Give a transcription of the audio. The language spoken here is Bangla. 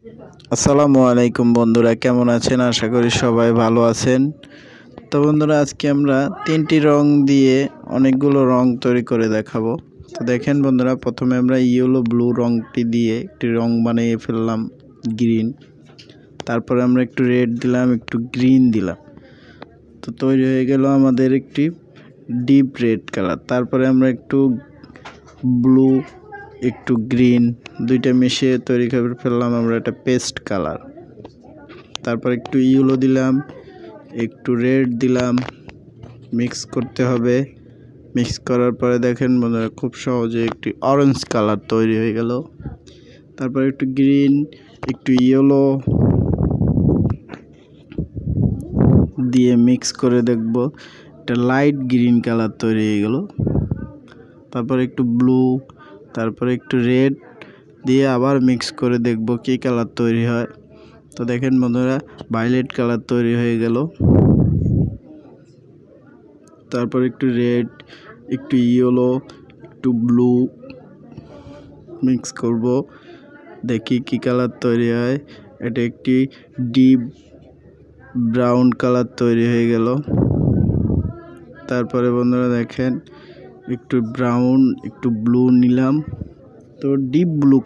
আসসালামু আলাইকুম বন্ধুরা, কেমন আছেন? আশা করি সবাই ভালো আছেন। তো বন্ধুরা, আজকে আমরা তিনটি রং দিয়ে অনেকগুলো রং তৈরি করে দেখাবো। তো দেখেন বন্ধুরা, প্রথমে আমরা ইয়েলো ব্লু রংটি দিয়ে একটি রং বানিয়ে ফেললাম, গ্রিন। তারপরে আমরা একটু রেড দিলাম, একটু গ্রিন দিলাম। তো তৈরি হয়ে গেল আমাদের একটি ডিপ রেড কালার। তারপরে আমরা একটু ব্লু, একটু গ্রিন, দুইটা মিশিয়ে তৈরি করে ফেললাম আমরা একটা পেস্ট কালার। তারপর একটু ইয়েলো দিলাম, একটু রেড দিলাম, মিক্স করতে হবে। মিক্স করার পরে দেখেন বন্ধুরা, খুব সহজে একটি অরেঞ্জ কালার তৈরি হয়ে গেল। তারপর একটু গ্রিন, একটু ইয়েলো দিয়ে মিক্স করে দেখব, একটা লাইট গ্রিন কালার তৈরি হয়ে গেল। তারপর একটু ব্লু, তারপরে একটু রেড দিয়ে আবার মিক্স করে দেখব কী কালার তৈরি হয়। তো দেখেন বন্ধুরা, ভায়োলেট কালার তৈরি হয়ে গেল। তারপর একটু রেড, একটু ইয়েলো, একটু ব্লু মিক্স করব, দেখি কী কালার তৈরি হয়। এটা একটি ডিপ ব্রাউন কালার তৈরি হয়ে গেল। তারপরে বন্ধুরা দেখেন, একটু ব্রাউন, একটু ব্লু নিলাম, তো ডিপ ব্লু